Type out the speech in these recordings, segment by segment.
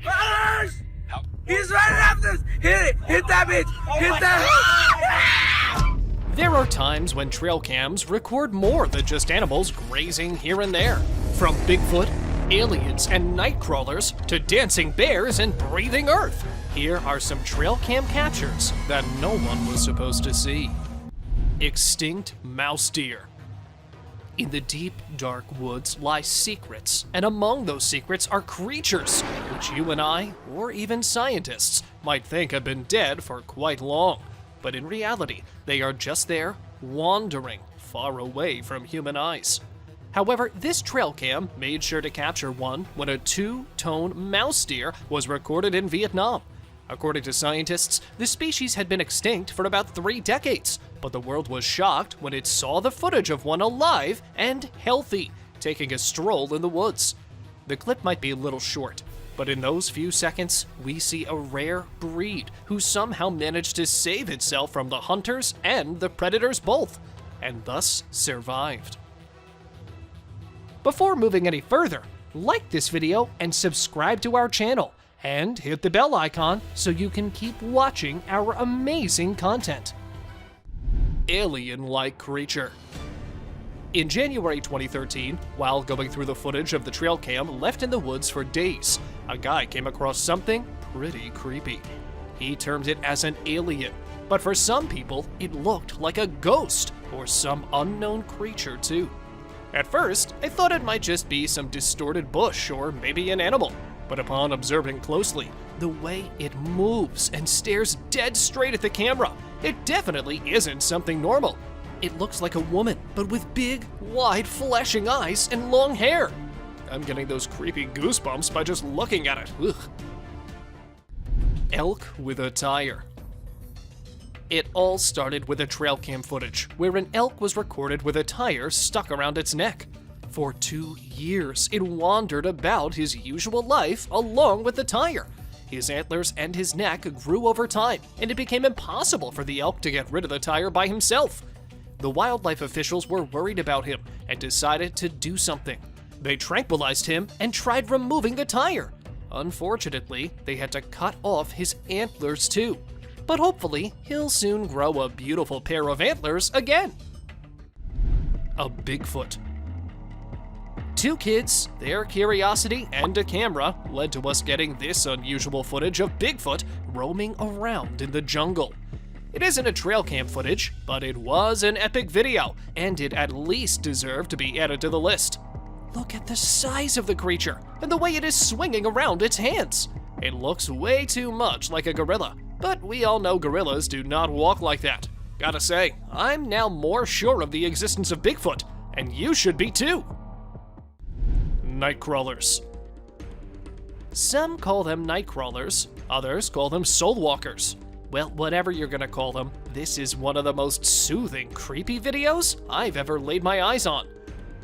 Brothers! He's running after us! Hit it! Hit that bitch! Hit that! There are times when trail cams record more than just animals grazing here and there. From Bigfoot, aliens, and Nightcrawlers to dancing bears and breathing earth. Here are some trail cam captures that no one was supposed to see. Extinct mouse deer. In the deep, dark woods lie secrets, and among those secrets are creatures, which you and I, or even scientists, might think have been dead for quite long. But in reality, they are just there, wandering, far away from human eyes. However, this trail cam made sure to capture one when a two-tone mouse deer was recorded in Vietnam. According to scientists, the species had been extinct for about 3 decades, but the world was shocked when it saw the footage of one alive and healthy, taking a stroll in the woods. The clip might be a little short, but in those few seconds, we see a rare breed who somehow managed to save itself from the hunters and the predators both, and thus survived. Before moving any further, like this video and subscribe to our channel, and hit the bell icon so you can keep watching our amazing content. AlienLike Creature. In January 2013, while going through the footage of the trail cam left in the woods for days, a guy came across something pretty creepy. He termed it as an alien, but for some people, it looked like a ghost or some unknown creature too. At first, I thought it might just be some distorted bush or maybe an animal. But upon observing closely, the way it moves and stares dead straight at the camera, it definitely isn't something normal. It looks like a woman, but with big, wide, flashing eyes and long hair. I'm getting those creepy goosebumps by just looking at it. Ugh. Elk With A Tire. It all started with a trail cam footage where an elk was recorded with a tire stuck around its neck. For 2 years, it wandered about his usual life along with the tire. His antlers and his neck grew over time, and it became impossible for the elk to get rid of the tire by himself. The wildlife officials were worried about him and decided to do something. They tranquilized him and tried removing the tire. Unfortunately, they had to cut off his antlers too. But hopefully, he'll soon grow a beautiful pair of antlers again. A Bigfoot. 2 kids, their curiosity, and a camera led to us getting this unusual footage of Bigfoot roaming around in the jungle. It isn't a trail cam footage, but it was an epic video, and it at least deserved to be added to the list. Look at the size of the creature, and the way it is swinging around its hands. It looks way too much like a gorilla, but we all know gorillas do not walk like that. Gotta say, I'm now more sure of the existence of Bigfoot, and you should be too. Nightcrawlers. Some call them Nightcrawlers, others call them soul walkers. Well, whatever you're gonna call them, this is one of the most soothing, creepy videos I've ever laid my eyes on.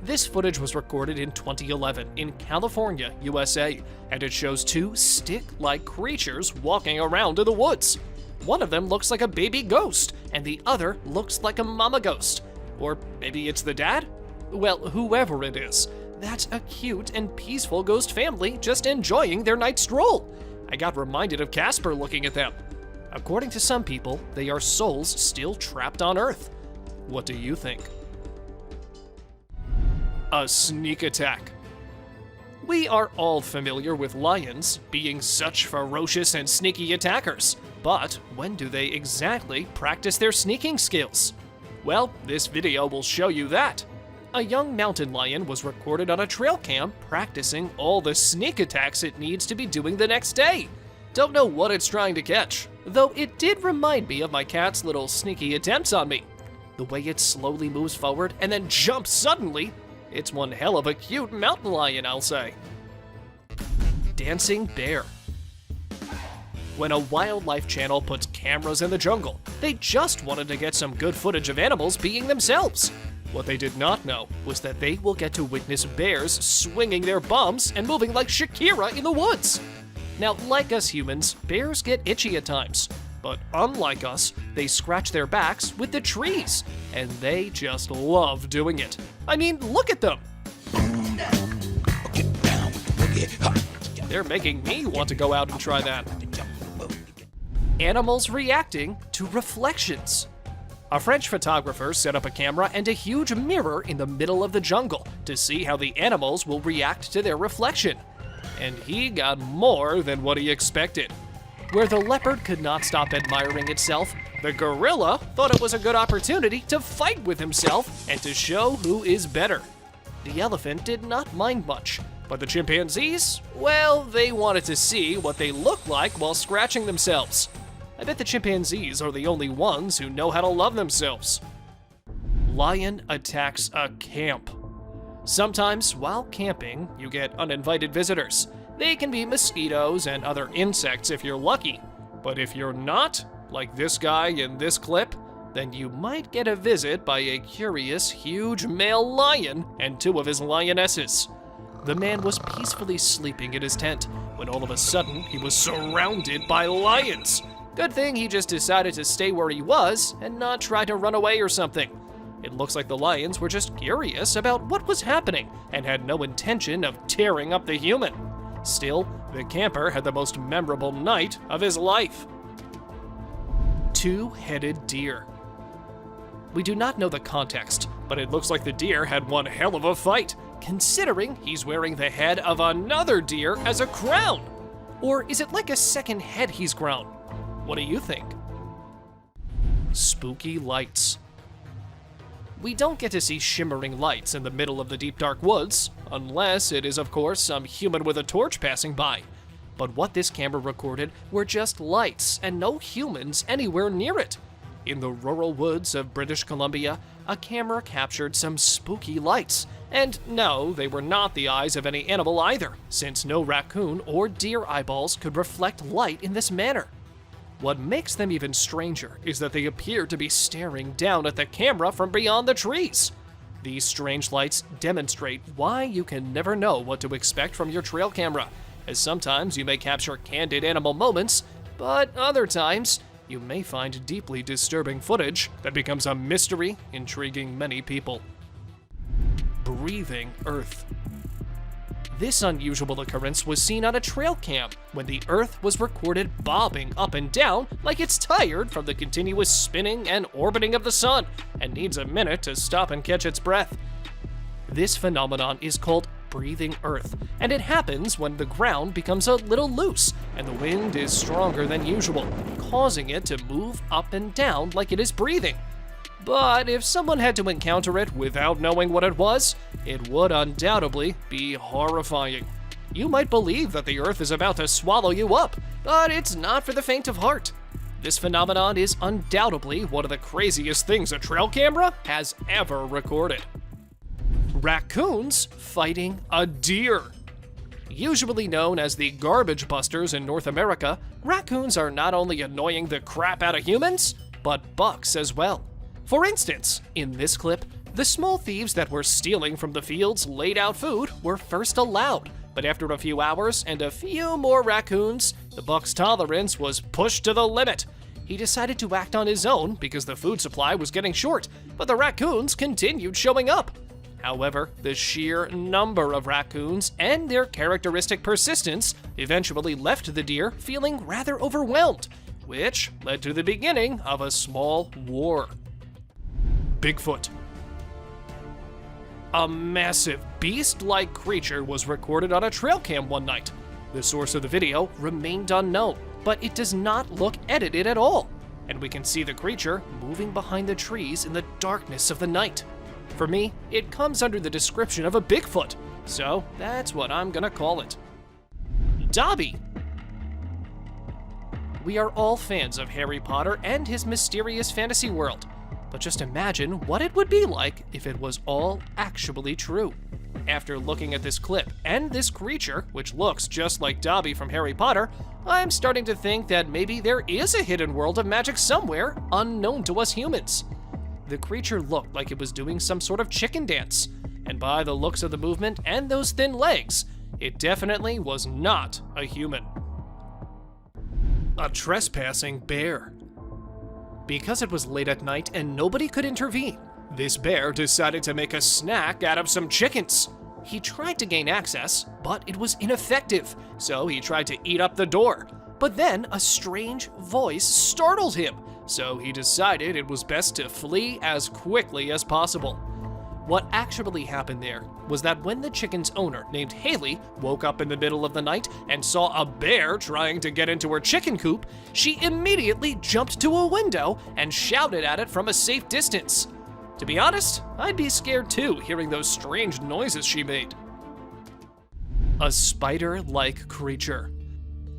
This footage was recorded in 2011 in California, USA, and it shows 2 stick-like creatures walking around in the woods. One of them looks like a baby ghost, and the other looks like a mama ghost. Or maybe it's the dad? Well, whoever it is, that's a cute and peaceful ghost family just enjoying their night stroll. I got reminded of Casper looking at them. According to some people, they are souls still trapped on Earth. What do you think? A sneak attack. We are all familiar with lions being such ferocious and sneaky attackers, but when do they exactly practice their sneaking skills? Well, this video will show you that. A young mountain lion was recorded on a trail cam practicing all the sneak attacks it needs to be doing the next day. Don't know what it's trying to catch, though it did remind me of my cat's little sneaky attempts on me. The way it slowly moves forward and then jumps suddenly, it's one hell of a cute mountain lion, I'll say. Dancing Bear. When a wildlife channel puts cameras in the jungle, they just wanted to get some good footage of animals being themselves. What they did not know was that they will get to witness bears swinging their bums and moving like Shakira in the woods. Now, like us humans, bears get itchy at times, but unlike us, they scratch their backs with the trees, and they just love doing it. I mean, look at them. They're making me want to go out and try that. Animals reacting to reflections. A French photographer set up a camera and a huge mirror in the middle of the jungle to see how the animals will react to their reflection. And he got more than what he expected. Where the leopard could not stop admiring itself, the gorilla thought it was a good opportunity to fight with himself and to show who is better. The elephant did not mind much, but the chimpanzees, well, they wanted to see what they looked like while scratching themselves. I bet the chimpanzees are the only ones who know how to love themselves. Lion attacks a camp. Sometimes, while camping, you get uninvited visitors. They can be mosquitoes and other insects if you're lucky. But if you're not, like this guy in this clip, then you might get a visit by a curious, huge male lion and 2 of his lionesses. The man was peacefully sleeping in his tent when all of a sudden he was surrounded by lions. Good thing he just decided to stay where he was and not try to run away or something. It looks like the lions were just curious about what was happening and had no intention of tearing up the human. Still, the camper had the most memorable night of his life. 2-headed deer. We do not know the context, but it looks like the deer had one hell of a fight, considering he's wearing the head of another deer as a crown. Or is it like a second head he's grown? What do you think? Spooky lights. We don't get to see shimmering lights in the middle of the deep dark woods, unless it is, of course, some human with a torch passing by. But what this camera recorded were just lights and no humans anywhere near it. In the rural woods of British Columbia, a camera captured some spooky lights. And no, they were not the eyes of any animal either, since no raccoon or deer eyeballs could reflect light in this manner. What makes them even stranger is that they appear to be staring down at the camera from beyond the trees. These strange lights demonstrate why you can never know what to expect from your trail camera, as sometimes you may capture candid animal moments, but other times you may find deeply disturbing footage that becomes a mystery intriguing many people. Breathing earth. This unusual occurrence was seen on a trail cam when the earth was recorded bobbing up and down like it's tired from the continuous spinning and orbiting of the sun and needs a minute to stop and catch its breath. This phenomenon is called breathing earth, and it happens when the ground becomes a little loose and the wind is stronger than usual, causing it to move up and down like it is breathing. But if someone had to encounter it without knowing what it was, it would undoubtedly be horrifying. You might believe that the earth is about to swallow you up, but it's not for the faint of heart. This phenomenon is undoubtedly one of the craziest things a trail camera has ever recorded. Raccoons fighting a deer. Usually known as the garbage busters in North America, raccoons are not only annoying the crap out of humans, but bucks as well. For instance, in this clip, the small thieves that were stealing from the fields' laid-out food were first allowed, but after a few hours and a few more raccoons, the buck's tolerance was pushed to the limit. He decided to act on his own because the food supply was getting short, but the raccoons continued showing up. However, the sheer number of raccoons and their characteristic persistence eventually left the deer feeling rather overwhelmed, which led to the beginning of a small war. Bigfoot. A massive beast-like creature was recorded on a trail cam one night. The source of the video remained unknown, but it does not look edited at all, and we can see the creature moving behind the trees in the darkness of the night. For me, it comes under the description of a Bigfoot, so that's what I'm gonna call it. Dobby. We are all fans of Harry Potter and his mysterious fantasy world, but just imagine what it would be like if it was all actually true. After looking at this clip and this creature, which looks just like Dobby from Harry Potter, I'm starting to think that maybe there is a hidden world of magic somewhere unknown to us humans. The creature looked like it was doing some sort of chicken dance, and by the looks of the movement and those thin legs, it definitely was not a human. A trespassing bear. Because it was late at night and nobody could intervene, this bear decided to make a snack out of some chickens. He tried to gain access, but it was ineffective, so he tried to eat up the door. But then a strange voice startled him, so he decided it was best to flee as quickly as possible. What actually happened there was that when the chicken's owner, named Haley, woke up in the middle of the night and saw a bear trying to get into her chicken coop, she immediately jumped to a window and shouted at it from a safe distance. To be honest, I'd be scared too, hearing those strange noises she made. A Spiderlike Creature.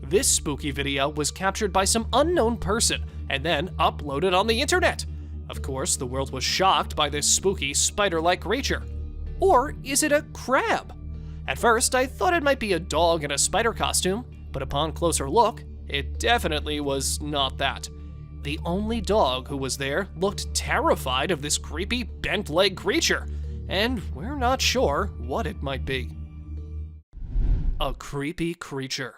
This spooky video was captured by some unknown person and then uploaded on the internet. Of course, the world was shocked by this spooky spider-like creature. Or is it a crab? At first, I thought it might be a dog in a spider costume, but upon closer look, it definitely was not that. The only dog who was there looked terrified of this creepy bent-leg creature, and we're not sure what it might be. A creepy creature.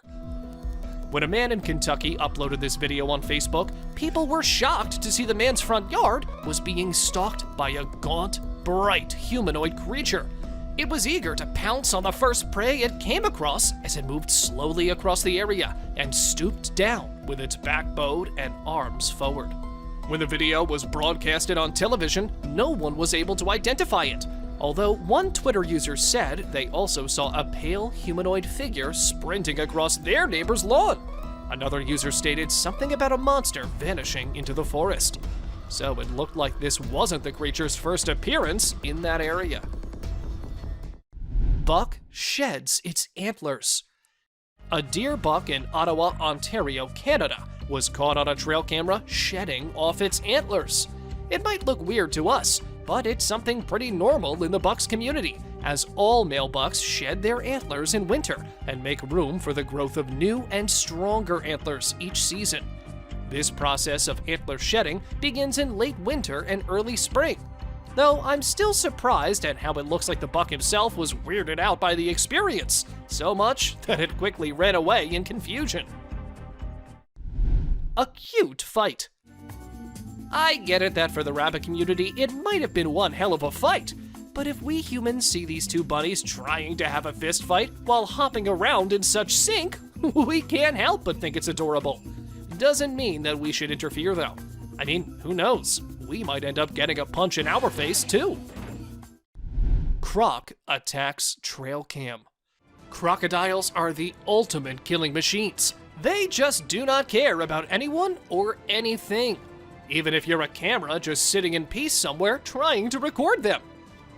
When a man in Kentucky uploaded this video on Facebook, people were shocked to see the man's front yard was being stalked by a gaunt, bright humanoid creature. It was eager to pounce on the first prey it came across as it moved slowly across the area and stooped down with its back bowed and arms forward. When the video was broadcasted on television, no one was able to identify it, although one Twitter user said they also saw a pale humanoid figure sprinting across their neighbor's lawn. Another user stated something about a monster vanishing into the forest. So it looked like this wasn't the creature's first appearance in that area. Buck sheds its antlers. A deer buck in Ottawa, Ontario, Canada, was caught on a trail camera shedding off its antlers. It might look weird to us, but it's something pretty normal in the bucks community, as all male bucks shed their antlers in winter and make room for the growth of new and stronger antlers each season. This process of antler shedding begins in late winter and early spring, though I'm still surprised at how it looks like the buck himself was weirded out by the experience, so much that it quickly ran away in confusion. A cute fight. I get it that for the rabbit community, it might have been one hell of a fight, but if we humans see these two bunnies trying to have a fist fight while hopping around in such sync, we can't help but think it's adorable. Doesn't mean that we should interfere though. I mean, who knows? We might end up getting a punch in our face too. Croc attacks trail cam. Crocodiles are the ultimate killing machines. They just do not care about anyone or anything. Even if you're a camera just sitting in peace somewhere trying to record them.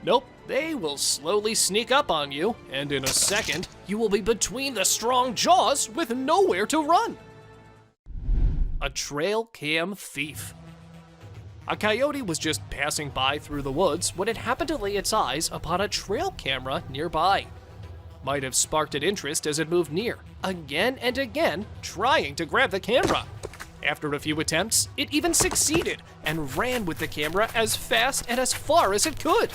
Nope, they will slowly sneak up on you, and in a second, you will be between the strong jaws with nowhere to run. A trail cam thief. A coyote was just passing by through the woods when it happened to lay its eyes upon a trail camera nearby. Might have sparked its interest as it moved near, again and again, trying to grab the camera. After a few attempts, it even succeeded and ran with the camera as fast and as far as it could.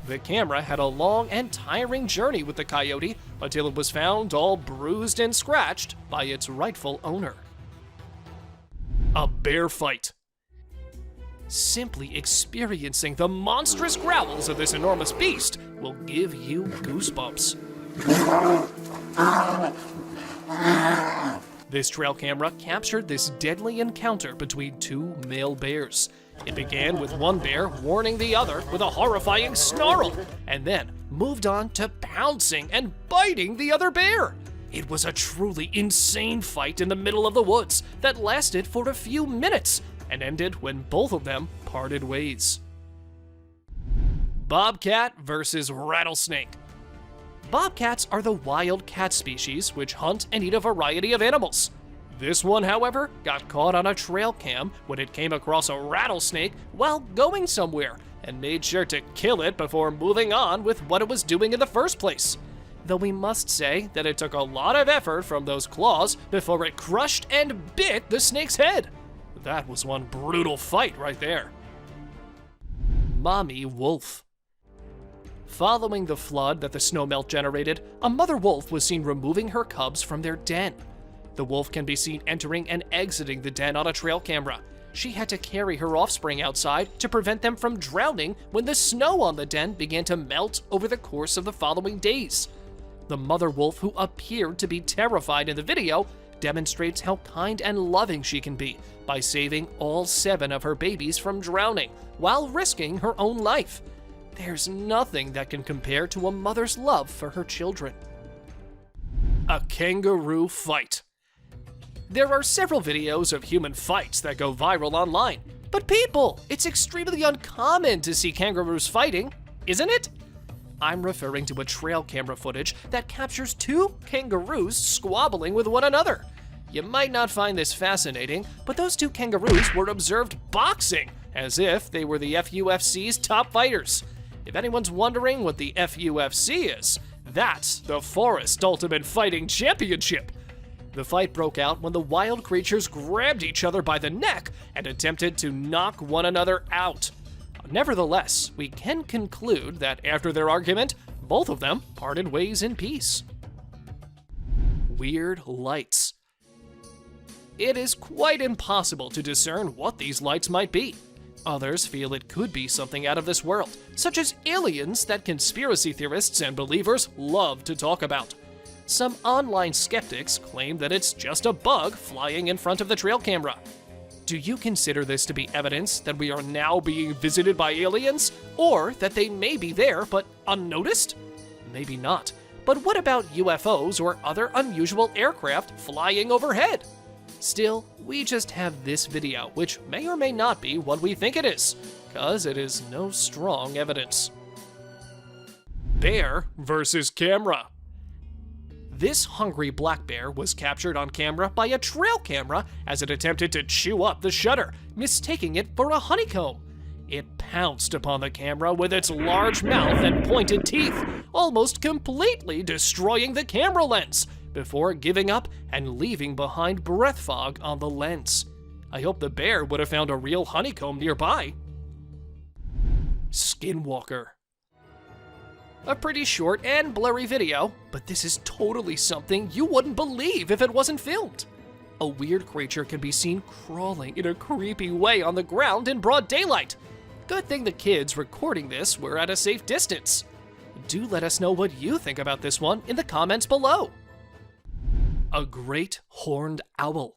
The camera had a long and tiring journey with the coyote until it was found all bruised and scratched by its rightful owner. A bear fight. Simply experiencing the monstrous growls of this enormous beast will give you goosebumps. This trail camera captured this deadly encounter between two male bears. It began with one bear warning the other with a horrifying snarl, and then moved on to pouncing and biting the other bear. It was a truly insane fight in the middle of the woods that lasted for a few minutes and ended when both of them parted ways. Bobcat versus rattlesnake. Bobcats are the wild cat species which hunt and eat a variety of animals. This one, however, got caught on a trail cam when it came across a rattlesnake while going somewhere and made sure to kill it before moving on with what it was doing in the first place. Though we must say that it took a lot of effort from those claws before it crushed and bit the snake's head. That was one brutal fight right there. Mommy wolf. Following the flood that the snowmelt generated, a mother wolf was seen removing her cubs from their den. The wolf can be seen entering and exiting the den on a trail camera. She had to carry her offspring outside to prevent them from drowning when the snow on the den began to melt over the course of the following days. The mother wolf, who appeared to be terrified in the video, demonstrates how kind and loving she can be by saving all 7 of her babies from drowning while risking her own life. There's nothing that can compare to a mother's love for her children. A kangaroo fight. There are several videos of human fights that go viral online, but people, it's extremely uncommon to see kangaroos fighting, isn't it? I'm referring to a trail camera footage that captures 2 kangaroos squabbling with one another. You might not find this fascinating, but those 2 kangaroos were observed boxing as if they were the FUFC's top fighters. If anyone's wondering what the FUFC is, that's the Forest Ultimate Fighting Championship. The fight broke out when the wild creatures grabbed each other by the neck and attempted to knock one another out. Nevertheless, we can conclude that after their argument, both of them parted ways in peace. Weird lights. It is quite impossible to discern what these lights might be. Others feel it could be something out of this world, such as aliens that conspiracy theorists and believers love to talk about. Some online skeptics claim that it's just a bug flying in front of the trail camera. Do you consider this to be evidence that we are now being visited by aliens, or that they may be there but unnoticed? Maybe not. But what about UFOs or other unusual aircraft flying overhead? Still, we just have this video, which may or may not be what we think it is, cause it is no strong evidence. Bear versus camera. This hungry black bear was captured on camera by a trail camera as it attempted to chew up the shutter, mistaking it for a honeycomb. It pounced upon the camera with its large mouth and pointed teeth, almost completely destroying the camera lens, before giving up and leaving behind breath fog on the lens. I hope the bear would have found a real honeycomb nearby. Skinwalker. A pretty short and blurry video, but this is totally something you wouldn't believe if it wasn't filmed. A weird creature can be seen crawling in a creepy way on the ground in broad daylight. Good thing the kids recording this were at a safe distance. Do let us know what you think about this one in the comments below. A great horned owl.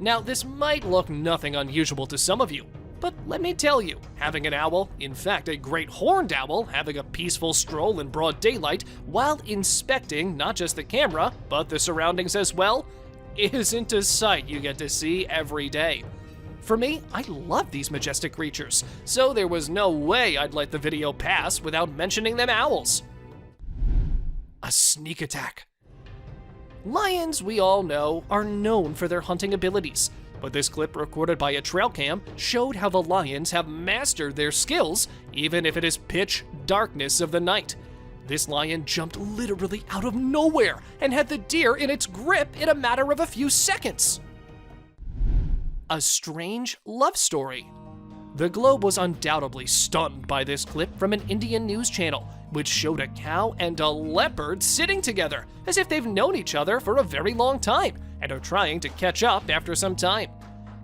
Now, this might look nothing unusual to some of you, but let me tell you, having an owl, in fact a great horned owl, having a peaceful stroll in broad daylight while inspecting not just the camera, but the surroundings as well, isn't a sight you get to see every day. For me, I love these majestic creatures, so there was no way I'd let the video pass without mentioning them owls. A sneak attack. Lions, we all know, are known for their hunting abilities, but this clip recorded by a trail cam showed how the lions have mastered their skills, even if it is pitch darkness of the night. This lion jumped literally out of nowhere and had the deer in its grip in a matter of a few seconds. A strange love story. The Globe was undoubtedly stunned by this clip from an Indian news channel, which showed a cow and a leopard sitting together, as if they've known each other for a very long time and are trying to catch up after some time.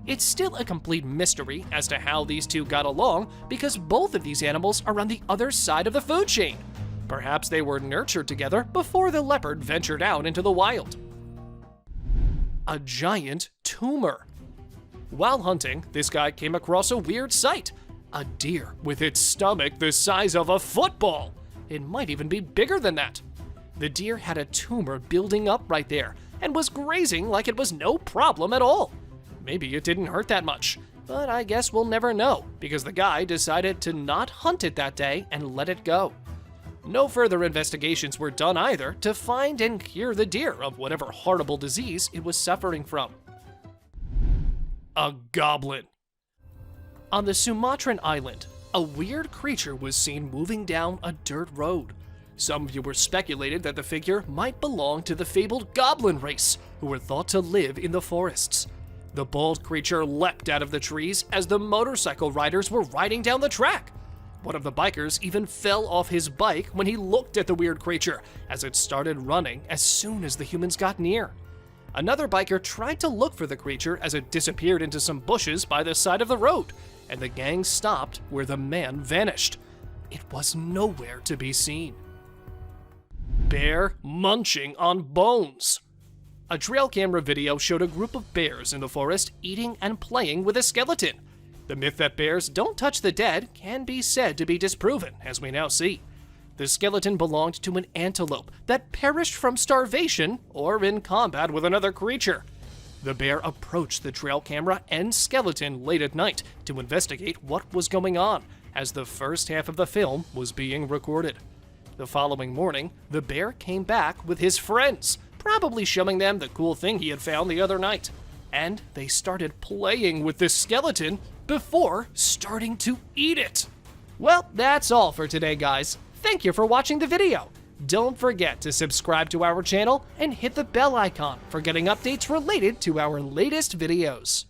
It's still a complete mystery as to how these two got along, because both of these animals are on the other side of the food chain. Perhaps they were nurtured together before the leopard ventured out into the wild. A giant tumor. While hunting, this guy came across a weird sight. A deer with its stomach the size of a football. It might even be bigger than that. The deer had a tumor building up right there and was grazing like it was no problem at all. Maybe it didn't hurt that much, but I guess we'll never know because the guy decided to not hunt it that day and let it go. No further investigations were done either to find and cure the deer of whatever horrible disease it was suffering from. A goblin. On the Sumatran island, a weird creature was seen moving down a dirt road. Some viewers speculated that the figure might belong to the fabled goblin race, who were thought to live in the forests. The bald creature leapt out of the trees as the motorcycle riders were riding down the track. One of the bikers even fell off his bike when he looked at the weird creature, as it started running as soon as the humans got near. Another biker tried to look for the creature as it disappeared into some bushes by the side of the road, and the gang stopped where the man vanished. It was nowhere to be seen. Bear munching on bones. A trail camera video showed a group of bears in the forest eating and playing with a skeleton. The myth that bears don't touch the dead can be said to be disproven, as we now see. The skeleton belonged to an antelope that perished from starvation or in combat with another creature. The bear approached the trail camera and skeleton late at night to investigate what was going on, as the first half of the film was being recorded. The following morning, the bear came back with his friends, probably showing them the cool thing he had found the other night. And they started playing with this skeleton before starting to eat it. Well, that's all for today, guys. Thank you for watching the video. Don't forget to subscribe to our channel and hit the bell icon for getting updates related to our latest videos.